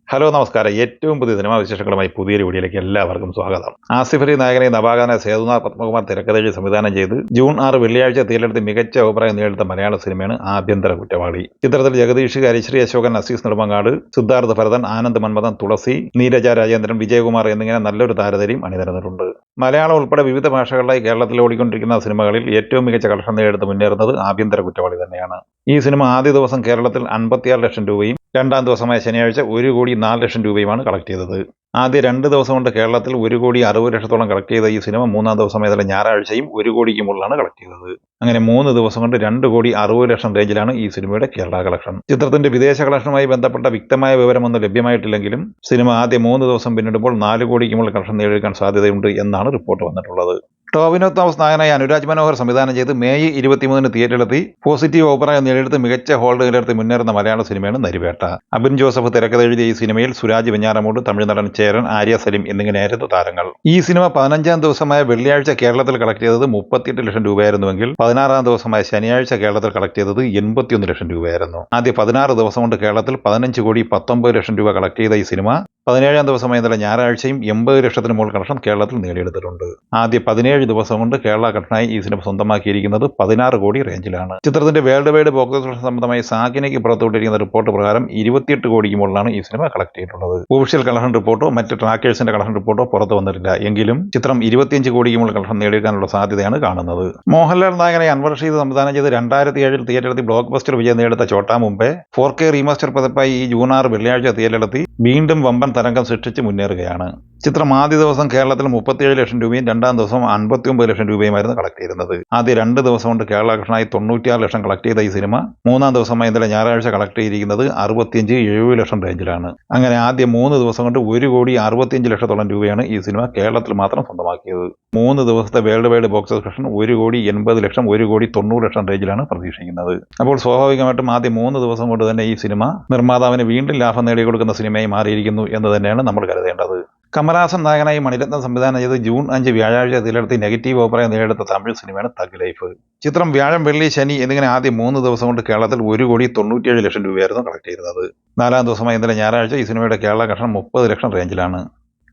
Hello നമസ്കാരം. ഏറ്റവും പുതിയ സിനിമാ വിശേഷങ്ങളുമായി പുതിയൊരു വീഡിയോയിലേക്ക് എല്ലാവർക്കും സ്വാഗതം. ആസിഫ് അലി നായകനെ നവാഗതനെ സേതുനാഥ് പത്മകുമാർ തിരക്കഥയിൽ സംവിധാനം ചെയ്ത് ജൂൺ 6 വെള്ളിയാഴ്ച തിയേറ്ററിലെത്തി മികച്ച അഭിപ്രായം നേടിയെടുത്ത മലയാള സിനിമയാണ് ആഭ്യന്തര കുറ്റവാളി. ചിത്രത്തിൽ ജഗദീഷ്, ഹരിശ്രീ അശോകൻ, അസീസ് നെടുമങ്ങാട്, സിദ്ധാർത്ഥ ഭരതൻ, ആനന്ദ് മന്മഥൻ, തുളസി, നീരജ രാജേന്ദ്രൻ, വിജയകുമാർ എന്നിങ്ങനെ നല്ലൊരു താരനിരയും അണിനിരന്നിട്ടുണ്ട്. മലയാളം ഉൾപ്പെടെ വിവിധ ഭാഷകളിലായി കേരളത്തിൽ ഓടിക്കൊണ്ടിരിക്കുന്ന സിനിമകളിൽ ഏറ്റവും മികച്ച കളക്ഷൻ നേടിയെടുത്ത് മുന്നേറുന്നത് ആഭ്യന്തര കുറ്റവാളി തന്നെയാണ്. ഈ സിനിമ ആദ്യ ദിവസം കേരളത്തിൽ 56 ലക്ഷം രൂപയും രണ്ടാം ദിവസമായ ശനിയാഴ്ച 1,04 ലക്ഷം രൂപയുമാണ് കളക്ട് ചെയ്തത്. ആദ്യ 2 ദിവസം കൊണ്ട് കേരളത്തിൽ 1,60 ലക്ഷത്തോളം കളക്ട് ചെയ്ത ഈ സിനിമ മൂന്നാം ദിവസമായതുള്ള ഞായറാഴ്ചയും 1 കോടിക്ക് മുകളിലാണ് കളക്ട് ചെയ്തത്. അങ്ങനെ 3 ദിവസം കൊണ്ട് 2,60 ലക്ഷം റേഞ്ചിലാണ് ഈ സിനിമയുടെ കേരള കളക്ഷൻ. ചിത്രത്തിന്റെ വിദേശ കളക്ഷനുമായി ബന്ധപ്പെട്ട വ്യക്തമായ വിവരമൊന്നും ലഭ്യമായിട്ടില്ലെങ്കിലും സിനിമ ആദ്യ 3 ദിവസം പിന്നിടുമ്പോൾ 4 കോടിക്ക് മുകളിൽ കളക്ഷൻ നേടിയെടുക്കാൻ സാധ്യതയുണ്ട് എന്നാണ് റിപ്പോർട്ട് വന്നിട്ടുള്ളത്. ടോവിനോ തോമസ് നായകനായ അനുരാജ് മനോഹർ സംവിധാനം ചെയ്ത് മെയ് 23 തിയേറ്ററിലെത്തി പോസിറ്റീവ് അഭിപ്രായം നേടിയെടുത്ത് മികച്ച ഹോൾഡ് നിലനിർത്തി മുന്നേറുന്ന മലയാള സിനിമയാണ് നരിവേട്ട. അബിൻ ജോസഫ് തിരക്കഥ എഴുതിയ ഈ സിനിമയിൽ സുരാജ് വെഞ്ഞാറമൂട്, തമിഴ് നടൻ ചേരൻ, ആര്യ സലീം എന്നിങ്ങനെയായിരുന്നു താരങ്ങൾ. ഈ സിനിമ 15-ാം ദിവസമായ വെള്ളിയാഴ്ച കേരളത്തിൽ കളക്ട് ചെയ്തത് 38 ലക്ഷം രൂപയായിരുന്നുവെങ്കിൽ 16-ാം ദിവസമായ ശനിയാഴ്ച കേരളത്തിൽ കളക്ട് ചെയ്തത് 81 ലക്ഷം രൂപയായിരുന്നു. ആദ്യ 16 ദിവസം കൊണ്ട് കേരളത്തിൽ 15 കോടി 19 ലക്ഷം രൂപ കളക്ട് ചെയ്ത ഈ സിനിമ 17-ാം ദിവസമായ ഇന്നലെ ഞായറാഴ്ചയും 80 ലക്ഷത്തിന് മുകളിൽ കളക്ഷൻ കേരളത്തിൽ നേടിയെടുത്തിട്ടുണ്ട്. ആദ്യ 17 ദിവസം കൊണ്ട് കേരള കളക്ഷനായി ഈ സിനിമ സ്വന്തമാക്കിയിരിക്കുന്നത് 16 കോടി റേഞ്ചിലാണ്. ചിത്രത്തിന്റെ വേൾഡ് വൈഡ് ബോക്സ് ഓഫീസ് സംബന്ധമായി സാക്കിനയ്ക്ക് പുറത്തുവിട്ടിരിക്കുന്ന റിപ്പോർട്ട് പ്രകാരം 28 കോടിക്ക് മുകളിലാണ് ഈ സിനിമ കളക്ട് ചെയ്തിട്ടുള്ളത്. ഒഫീഷ്യൽ കളക്ഷൻ റിപ്പോർട്ടോ മറ്റ് ട്രാക്കേഴ്സിന്റെ കളക്ഷൻ റിപ്പോർട്ടോ പുറത്തു വന്നിട്ടില്ല. എങ്കിലും ചിത്രം 25 കോടിക്ക് മുകളിൽ കളക്ഷൻ നേടിയെടുക്കാനുള്ള സാധ്യതയാണ് കാണുന്നത്. മോഹൻലാൽ നായകനെ അൻവർ റഷീദ് സംവിധാനം ചെയ്ത് 2007 തിയേറ്ററിലെത്തി ബ്ലോക്ക് ബസ്റ്റർ വിജയം നേടിയെടുത്ത ചോട്ടാ മുംബൈ 4K റീമാസ്റ്റർ പതിപ്പായി ഈ ജൂൺ 6 വെള്ളിയാഴ്ച തിയേറ്ററിലെത്തി വീണ്ടും വമ്പൻ തരംഗം സൃഷ്ടിച്ച് മുന്നേറുകയാണ്. ചിത്രം ആദ്യ ദിവസം കേരളത്തിൽ 37 ലക്ഷം രൂപയും രണ്ടാം ദിവസം 59 ലക്ഷം രൂപയുമായിരുന്നു കളക്ട് ചെയ്തിരുന്നത്. ആദ്യ 2 ദിവസം കൊണ്ട് കേരള കളക്ഷനായി 96 ലക്ഷം കളക്ട് ചെയ്ത ഈ സിനിമ മൂന്നാം ദിവസമായി ഇന്നലെ ഞായറാഴ്ച കളക്ട് ചെയ്തിരിക്കുന്നത് 65-70 ലക്ഷം റേഞ്ചിലാണ്. അങ്ങനെ ആദ്യ 3 ദിവസം കൊണ്ട് 1 കോടി 65 ലക്ഷത്തോളം രൂപയാണ് ഈ സിനിമ കേരളത്തിൽ മാത്രം സ്വന്തമാക്കിയത്. 3 ദിവസത്തെ world wide box office collection 1 കോടി 80 ലക്ഷം 1 കോടി 90 ലക്ഷം റേഞ്ചിലാണ് പ്രതീക്ഷിക്കുന്നത്. അപ്പോൾ സ്വാഭാവികമായിട്ടും ആദ്യ 3 ദിവസം കൊണ്ട് തന്നെ ഈ സിനിമ നിർമ്മാതാവിന് വീണ്ടും ലാഭം നേടിക്കൊടുക്കുന്ന സിനിമയായി മാറിയിരിക്കുന്നു എന്ന് തന്നെയാണ് നമ്മൾ കരുതേണ്ടത്. കമലഹാസൻ നായകനായി മണിരത്നം സംവിധാനം ചെയ്ത് ജൂൺ 5 വ്യാഴാഴ്ച തിയേറ്ററിലെത്തി നെഗറ്റീവ് അഭിപ്രായം നേടിയെടുത്ത തമിഴ് സിനിമയാണ് തഗ് ലൈഫ്. ചിത്രം വ്യാഴം, വെള്ളി, ശനി എന്നിങ്ങനെ ആദ്യ 3 ദിവസം കൊണ്ട് കേരളത്തിൽ 1 കോടി 97 ലക്ഷം രൂപയായിരുന്നു കളക്ട് ചെയ്തത്. 4-ാം ദിവസമായി ഇന്നലെ ഞായറാഴ്ച ഈ സിനിമയുടെ കേരള കളക്ഷൻ 30 ലക്ഷം റേഞ്ചിലാണ്.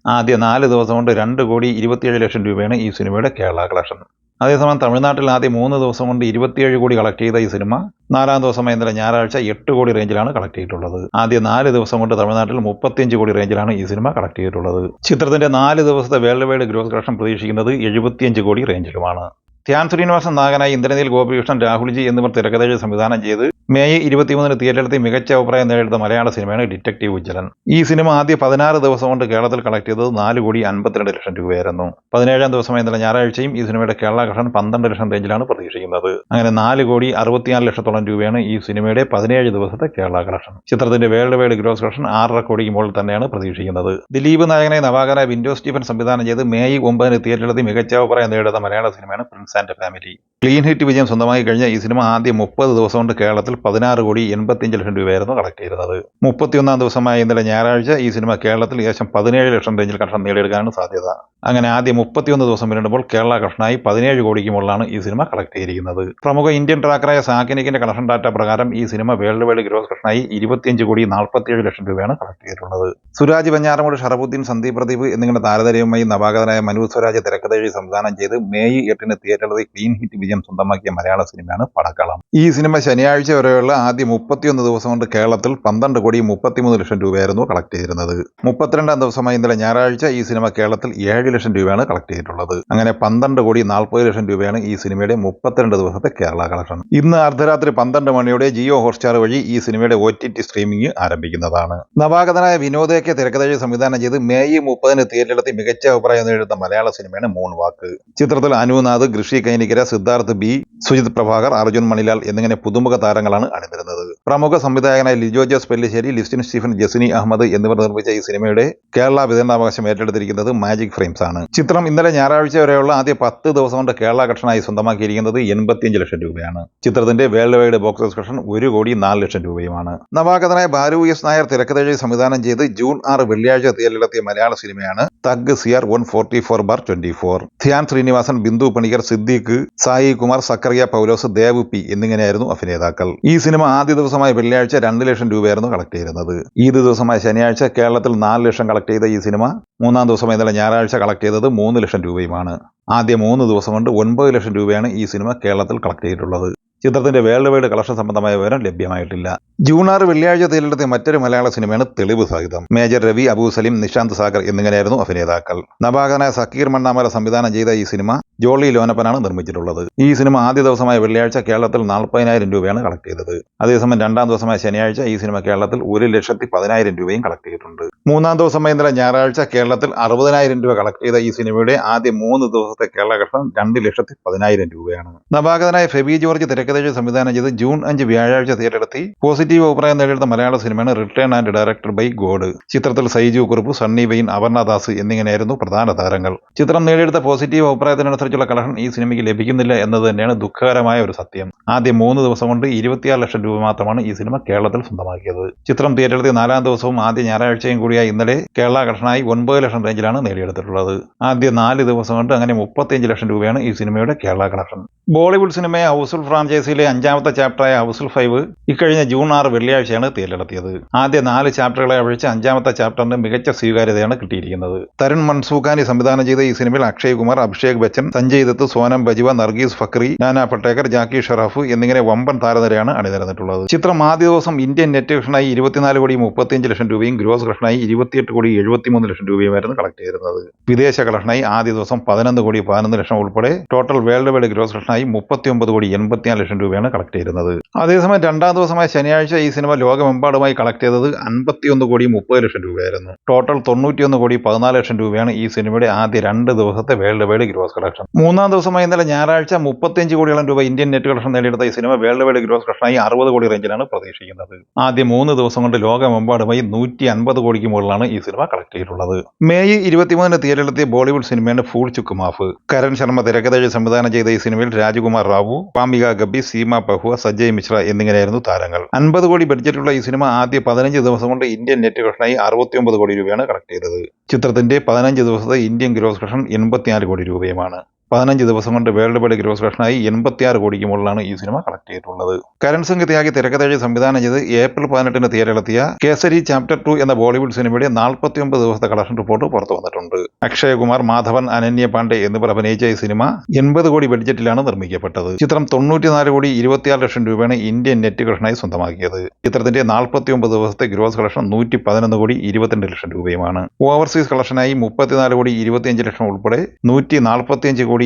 ആദ്യ 4 ദിവസം കൊണ്ട് 2 കോടി 27 ലക്ഷം രൂപയാണ് ഈ സിനിമയുടെ കേരള കളക്ഷൻ. അതേസമയം തമിഴ്നാട്ടിൽ ആദ്യ 3 ദിവസം കൊണ്ട് 27 കോടി കളക്ട് ചെയ്ത ഈ സിനിമ 4-ാം ദിവസമായ ഇന്നലെ ഞായറാഴ്ച 8 കോടി റേഞ്ചിലാണ് കളക്ട് ചെയ്തിട്ടുള്ളത്. ആദ്യ 4 ദിവസം കൊണ്ട് തമിഴ്നാട്ടിൽ 35 കോടി റേഞ്ചിലാണ് ഈ സിനിമ കളക്ട് ചെയ്തിട്ടുള്ളത്. ചിത്രത്തിന്റെ 4 ദിവസത്തെ വേൾഡ് വൈഡ് ഗ്രോസ് കളക്ഷൻ പ്രതീക്ഷിക്കുന്നത് 75 കോടി റേഞ്ചിലുമാണ്. ധ്യാൻ ശ്രീനിവാസൻ നായകനായി ഇന്ദ്രനീൽ ഗോപികൃഷ്ണൻ, രാഹുൽജി എന്നിവർ തിരക്കഥ സംവിധാനം ചെയ്ത് മെയ് 23 തിയേറ്ററിലെത്തി മികച്ച അഭിപ്രായം നേടിയെടുത്ത മലയാള സിനിമയാണ് ഡിറ്റക്റ്റീവ് വിജിലൻ. ഈ സിനിമ ആദ്യ 16 ദിവസം കൊണ്ട് കേരളത്തിൽ കളക്ട് ചെയ്തത് 4 കോടി 52 ലക്ഷം രൂപയായിരുന്നു. 17-ാം ദിവസമായ ഇന്നലെ ഞായറാഴ്ചയും ഈ സിനിമയുടെ കേരള കളക്ഷൻ 12 ലക്ഷം റേഞ്ചിലാണ് പ്രതീക്ഷിക്കുന്നത്. അങ്ങനെ 4 കോടി 64 ലക്ഷത്തോളം രൂപയാണ് ഈ സിനിമയുടെ 17 ദിവസത്തെ കേരള കളക്ഷൻ. ചിത്രത്തിന്റെ വേൾഡ് വൈഡ് ഗ്രോസ് കളക്ഷൻ 6.5 കോടിക്ക് മുകളിൽ തന്നെയാണ് പ്രതീക്ഷിക്കുന്നത്. ദിലീപ് നായകനായി നവാഗതനായ വിൻഡോ സ്റ്റീഫൻ സംവിധാനം ചെയ്ത് മെയ് 9 തിയേറ്ററിലെത്തി മികച്ച അഭിപ്രായം നേടിയെടുത്ത മലയാള സിനിമയാണ് Prince and family. Clean hit വിജയം സ്വന്തമായി കഴിഞ്ഞ ഈ സിനിമ ആദ്യ 30 ദിവസം കൊണ്ട് കേരളത്തിൽ 16 കോടി 85 ലക്ഷം രൂപയായിരുന്നു കളക്ട് ചെയ്തത്. 31-ാം ദിവസമായ ഇന്നലെ ഞായറാഴ്ച ഈ സിനിമ കേരളത്തിൽ ഏകദേശം 17 ലക്ഷം റേഞ്ചിൽ കളക്ഷൻ നേടിയെടുക്കാനാണ് സാധ്യത. അങ്ങനെ ആദ്യ 31 ദിവസം പിന്നിടുമ്പോൾ കേരള കളക്ഷനായി 17 കോടിക്ക് മുകളിലാണ് ഈ സിനിമ കളക്ട് ചെയ്തിരിക്കുന്നത്. പ്രമുഖ ഇന്ത്യൻ ട്രാക്കറായ സാക്കിനിക്കിന്റെ കളക്ഷൻ ഡാറ്റ പ്രകാരം ഈ സിനിമ വേൾഡ് വൈഡ് ഗ്രോസ് കളക്ഷനായി 25 കോടി 47 ലക്ഷം രൂപയാണ് കളക്ട് ചെയ്തിട്ടുള്ളത്. സുരാജ് വെഞ്ഞാറമൂട്, ഷറഫുദ്ദീൻ, സന്ദീപ് പ്രദീപ് എന്നിങ്ങനെ താരതമ്യമായി നവാഗതനായ മനു സ്വരാജ് തിരക്കഥ സംവിധാനം ചെയ്ത് മെയ് 8 തിയേറ്ററിൽ ക്ലീൻ ഹിറ്റ് വിജയം സ്വന്തമാക്കിയ മലയാള സിനിമയാണ് പടക്കളം. ഈ സിനിമ ശനിയാഴ്ച വരെയുള്ള ആദ്യ 31 ദിവസം കൊണ്ട് കേരളത്തിൽ 12 കോടി 33 ലക്ഷം രൂപയായിരുന്നു കളക്ട് ചെയ്തിരുന്നത്. 32-ാം ദിവസമായി ഇന്നലെ ഞായറാഴ്ച ഈ സിനിമ കേരളത്തിൽ 7 ലക്ഷം രൂപയാണ് കളക്ട് ചെയ്തിട്ടുള്ളത്. അങ്ങനെ 12 കോടി 40 ലക്ഷം രൂപയാണ് ഈ സിനിമയുടെ 32 ദിവസത്തെ കേരള കളക്ഷൻ. ഇന്ന് അർദ്ധരാത്രി 12 മണിയോടെ ജിയോ ഹോട്ട്സ്റ്റാർ വഴി ഈ സിനിമയുടെ OTT സ്ട്രീമിംഗ് ആരംഭിക്കുന്നതാണ്. നവാഗതനായ വിനോദ് കെ തിരക്കഥ സംവിധാനം ചെയ്ത് മെയ് 30 തിയേറ്ററിലെത്തി മികച്ച അഭിപ്രായം നേടിയെടുത്ത മലയാള സിനിമയാണ് മൂൺ വാക്ക്. ചിത്രത്തിൽ അനുനാഥ്, ഋഷി കൈനിക്കര, സിദ്ധാർത്ഥ് ബി, സുജിത് പ്രഭാകർ, അർജുൻ മണിലാൽ എന്നിങ്ങനെ പുതുമുഖ താരങ്ങളാണ് അണിനിരുന്നത്. പ്രമുഖ സംവിധായകനായ ലിജോ ജോസ് പെല്ലിശ്ശേരി, ലിസ്റ്റിൻ സ്റ്റീഫൻ, ജസിനി അഹമ്മദ് എന്നിവർ നിർമ്മിച്ച ഈ സിനിമയുടെ കേരള വിതരണാവകാശം ഏറ്റെടുത്തിരിക്കുന്നത് മാജിക് ഫ്രെയിംസ് ആണ്. ചിത്രം ഇന്നലെ ഞായറാഴ്ച വരെയുള്ള ആദ്യ 10 ദിവസം കൊണ്ട് കേരള കളക്ഷനായി സ്വന്തമാക്കിയിരിക്കുന്നത് 85 ലക്ഷം രൂപയാണ്. ചിത്രത്തിന്റെ world wide box office collection 1,04,00,000 രൂപയുമാണ്. നവാഗതനായ ബാലു എസ് നായർ തിരക്കഥെഴുതി സംവിധാനം ചെയ്ത് ജൂൺ 6 വെള്ളിയാഴ്ച തിയേറ്ററിലെത്തിയ മലയാള സിനിമയാണ് തഗ് CR 144/24. ധ്യാൻ ശ്രീനിവാസൻ, ബിന്ദു പണിക്കർ, സിദ്ദീഖ്, സായി കുമാർ, സക്കറിയ പൗലോസ്, ദേവ് പി എന്നിങ്ങനെയായിരുന്നു അഭിനേതാക്കൾ. ഈ സിനിമ ആദ്യ ദിവസമായ വെള്ളിയാഴ്ച 2 ലക്ഷം രൂപയായിരുന്നു കളക്ട് ചെയ്യുന്നത്. ഈദ് ദിവസമായ ശനിയാഴ്ച കേരളത്തിൽ 4 ലക്ഷം കളക്ട് ചെയ്ത ഈ സിനിമ മൂന്നാം ദിവസമായ ഇന്നലെ ഞായറാഴ്ച കളക്ട് ചെയ്തത് 3 ലക്ഷം രൂപയുമാണ്. ആദ്യ 3 ദിവസം കൊണ്ട് 9 ലക്ഷം രൂപയാണ് ഈ സിനിമ കേരളത്തിൽ കളക്ട് ചെയ്തിട്ടുള്ളത്. ചിത്രത്തിന്റെ വേൾഡ് വൈഡ് കളക്ഷൻ സംബന്ധമായ വിവരം ലഭ്യമായിട്ടില്ല. ജൂൺ 6 വെള്ളിയാഴ്ച തിയേറ്ററിലെത്തിയ മറ്റൊരു മലയാള സിനിമയാണ് തെളിവ് സഹിതം. മേജർ രവി, അബു സലീം, നിശാന്ത് സാഗർ എന്നിങ്ങനെയായിരുന്നു അഭിനേതാക്കൾ. നവാഗതനായ സക്കീർ മണ്ണാമല സംവിധാനം ചെയ്ത ഈ സിനിമ ജോളി ലോനപ്പനാണ് നിർമ്മിച്ചിട്ടുള്ളത്. ഈ സിനിമ ആദ്യ ദിവസമായ വെള്ളിയാഴ്ച കേരളത്തിൽ 40,000 രൂപയാണ് കളക്ട് ചെയ്തത്. അതേസമയം രണ്ടാം ദിവസമായ ശനിയാഴ്ച ഈ സിനിമ കേരളത്തിൽ 1,10,000 രൂപയും കളക്ട് ചെയ്തിട്ടുണ്ട്. മൂന്നാം ദിവസമായ ഇന്നലെ ഞായറാഴ്ച കേരളത്തിൽ 60,000 രൂപ കളക്ട് ചെയ്ത ഈ സിനിമയുടെ ആദ്യ 3 ദിവസത്തെ കേരള കളക്ഷൻ 2,10,000 രൂപയാണ്. നവാഗതനായ ഫെബി ജോർജ് തിരക്കഥ സംവിധാനം ചെയ്ത് ജൂൺ 5 വ്യാഴാഴ്ച തിയേറ്ററിലെത്തി പോസിറ്റീവ് അഭിപ്രായം നേടിയെടുത്ത മലയാള സിനിമയാണ് written and directed by God. ചിത്രത്തിൽ സൈജു കുറുപ്പ്, സണ്ണി വെയിൻ, അപർണ ദാസ് എന്നിങ്ങനെയായിരുന്നു പ്രധാന താരങ്ങൾ. ചിത്രം നേടിയെടുത്ത പോസിറ്റീവ് അഭിപ്രായത്തിനനുസരിച്ചുള്ള കളക്ഷൻ ഈ സിനിമയ്ക്ക് ലഭിക്കുന്നില്ല എന്നത് തന്നെയാണ് ദുഃഖകരമായ ഒരു സത്യം. ആദ്യ 3 ദിവസം കൊണ്ട് 26 ലക്ഷം രൂപ മാത്രമാണ് ഈ സിനിമ കേരളത്തിൽ സ്വന്തമാക്കിയത്. ചിത്രം തിയേറ്ററിലെത്തിയ 4ാം ദിവസവും ആദ്യ ഞായറാഴ്ചയും കൂടിയായി ഇന്നലെ കേരള കളക്ഷനായി 9 ലക്ഷം റേഞ്ചിലാണ് നേടിയെടുത്തിട്ടുള്ളത്. ആദ്യ 4 ദിവസം കൊണ്ട് അങ്ങനെ 35 ലക്ഷം രൂപയാണ് ഈ സിനിമയുടെ കേരള കളക്ഷൻ. ബോളിവുഡ് സിനിമയെ ഹൗസ്ഫുൾ ഫ്രാഞ്ചൈസിയിലെ 5ാമത്തെ ചാപ്റ്ററായ ഹൗസ്ഫുൾ 5 ഇക്കഴിഞ്ഞ ജൂൺ 6 വെള്ളിയാഴ്ചയാണ് തിയേറ്ററിലെത്തിയത്. ആദ്യ 4 ചാപ്റ്ററുകളെ അപേക്ഷിച്ച് 5ാമത്തെ ചാപ്റ്ററിന് മികച്ച സ്വീകാര്യതയാണ് കിട്ടിയിരിക്കുന്നത്. തരുൺ മൻസൂഖാനി സംവിധാനം ചെയ്ത ഈ സിനിമയിൽ അക്ഷയ് കുമാർ, അഭിഷേക് ബച്ചൻ, സഞ്ജയ് ദത്ത്, സോനം ബജ്വ, നർഗീസ് ഫക്രി, നാനാ പട്ടേക്കർ, ജാക്കി ഷറാഫ് എന്നിങ്ങനെ വമ്പൻ താരനിരയാണ് അണിനിരന്നിട്ടുള്ളത്. ചിത്രം ആദ്യ ദിവസം ഇന്ത്യൻ നെറ്റ് കളക്ഷനായി 24,35 ലക്ഷം രൂപയും ഗ്രോസ് കളക്ഷനായി 28,73 ലക്ഷം രൂപയുമായിരുന്നു കളക്ട് ചെയ്തിരുന്നത്. വിദേശ കളക്ഷനായി ആദ്യ ദിവസം 11,11 ലക്ഷം ഉൾപ്പെടെ ടോട്ടൽ വേൾഡ് വൈഡ് ഗ്രോസ് കളക്ഷനായി 39,84 ലക്ഷം രൂപയാണ് കളക്ട് ചെയ്യുന്നത്. അതേസമയം രണ്ടാം ദിവസമായ ശനിയാഴ്ച ഈ സിനിമ ലോകമെമ്പാടുമായി കളക്ട് ചെയ്തത് 51,30 ലക്ഷം രൂപയായിരുന്നു. ടോട്ടൽ 91,14 ലക്ഷം രൂപയാണ് ഈ സിനിമയുടെ ആദ്യ 2 ദിവസത്തെ വേൾഡ് വൈഡ് ഗ്രോസ് കളക്ഷൻ. മൂന്നാം ദിവസമായ ഇന്നലെ ഞായറാഴ്ച 35 കോടിയോളം രൂപ ഇന്ത്യൻ നെറ്റ് കളക്ഷൻ നേടിയെടുത്ത ഈ സിനിമ വേൾഡ് വൈഡ് ഗ്രോസ് കളക്ഷനായി 60 കോടി റേഞ്ചിലാണ് പ്രതീക്ഷിക്കുന്നത്. ആദ്യ 3 ദിവസം കൊണ്ട് ലോകമെമ്പാടുമായി 150 കോടിക്ക് മുകളിലാണ് ഈ സിനിമ കളക്ട് ചെയ്തിട്ടുള്ളത്. മെയ് 23 തിയേറ്ററിലെത്തിയ ബോളിവുഡ് സിനിമയാണ് ഫൂൾ ചുക്ക് മാഫ്. കരൺ ശർമ്മ തിരക്കഥ സംവിധാനം ചെയ്ത ഈ സിനിമയിൽ രാജകുമാർ റാവു, പാമിക ഗബ്ബി, സീമ പഹുവ, സജയ് മിശ്ര എന്നിങ്ങനെയായിരുന്നു താരങ്ങൾ. 50 കോടി ബഡ്ജറ്റുള്ള ഈ സിനിമ ആദ്യ 15 ദിവസം കൊണ്ട് ഇന്ത്യൻ നെറ്റ് കളക്ഷനായി 69 കോടി രൂപയാണ് കളക്ട് ചെയ്തത്. ചിത്രത്തിന്റെ 15 ദിവസത്തെ ഇന്ത്യൻ ഗ്രോസ് കളക്ഷൻ 84 കോടി രൂപയുമാണ്. 15 ദിവസം കൊണ്ട് വേൾഡ് വൈഡ് ഗ്രോസ് കളക്ഷനായി 86 കോടിക്ക് മുകളിലാണ് ഈ സിനിമ കളക്ട് ചെയ്തിട്ടുള്ളത്. കരൺ സിംഗ് ത്യാഗി തിരക്കഥ സംവിധാനം ചെയ്ത് ഏപ്രിൽ 18 തിയേറ്ററിലെത്തിയ കേസരി ചാപ്റ്റർ 2 എന്ന ബോളിവുഡ് സിനിമയുടെ 49 ദിവസത്തെ കളക്ഷൻ റിപ്പോർട്ട് പുറത്തു വന്നിട്ടുണ്ട്. അക്ഷയ് കുമാർ, മാധവൻ, അനന്യ പാണ്ഡെ എന്നിവർ അഭിനയിച്ച ഈ സിനിമ 80 കോടി ബഡ്ജറ്റിലാണ് നിർമ്മിക്കപ്പെട്ടത്. ചിത്രം 94,26 ലക്ഷം രൂപയാണ് ഇന്ത്യൻ നെറ്റ് കളക്ഷനായി സ്വന്തമാക്കിയത്. ചിത്രത്തിന്റെ 49 ദിവസത്തെ ഗ്രോസ് കളക്ഷൻ 111,22 ലക്ഷം രൂപയുമാണ്. ഓവർസീസ് കളക്ഷനായി 34,25 ലക്ഷം ഉൾപ്പെടെ 145,27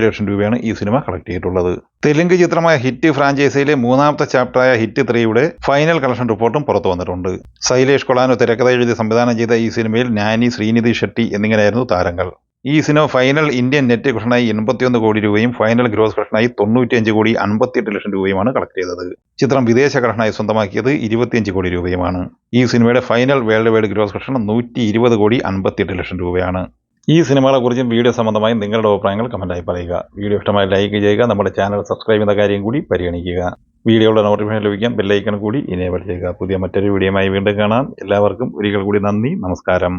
ലക്ഷം രൂപയാണ് ഈ സിനിമ കളക്ട് ചെയ്തിട്ടുള്ളത്. തെലുങ്ക് ചിത്രമായ ഹിറ്റ് ഫ്രാഞ്ചൈസിയിലെ 3ാമത്തെ ചാപ്റ്ററായ ഹിറ്റ് 3യുടെ ഫൈനൽ കളക്ഷൻ റിപ്പോർട്ടും പുറത്തു വന്നിട്ടുണ്ട്. ശൈലേഷ് കൊളാനോ തിരക്കഥ എഴുതി സംവിധാനം ചെയ്ത ഈ സിനിമയിൽ നാനി, ശ്രീനിധി ഷെട്ടി എന്നിങ്ങനെയായിരുന്നു താരങ്ങൾ. ഈ സിനിമ ഫൈനൽ ഇന്ത്യൻ നെറ്റ് കളക്ഷനായി 81 കോടി രൂപയും ഫൈനൽ ഗ്രോസ് കളക്ഷനായി 95,58 ലക്ഷം രൂപയുമാണ് കളക്ട് ചെയ്തത്. ചിത്രം വിദേശ കളക്ഷനായി സ്വന്തമാക്കിയത് 25 കോടി രൂപയുമാണ്. ഈ സിനിമയുടെ final world wide gross collection 120,58 ലക്ഷം രൂപയാണ്. ഈ സിനിമകളെക്കുറിച്ചും വീഡിയോ സംബന്ധമായി നിങ്ങളുടെ അഭിപ്രായങ്ങൾ കമൻറ്റായി പറയുക. വീഡിയോ ഇഷ്ടമായി ലൈക്ക് ചെയ്യുക. നമ്മുടെ ചാനൽ സബ്സ്ക്രൈബ് ചെയ്യുന്ന കാര്യം കൂടി പരിഗണിക്കുക. വീഡിയോയുടെ നോട്ടിഫിക്കേഷൻ ലഭിക്കാൻ ബെല്ലൈക്കൺ കൂടി എനേബിൾ ചെയ്യുക. പുതിയ മറ്റൊരു വീഡിയോയുമായി വീണ്ടും കാണാം. എല്ലാവർക്കും ഒരിക്കൽ കൂടി നന്ദി, നമസ്കാരം.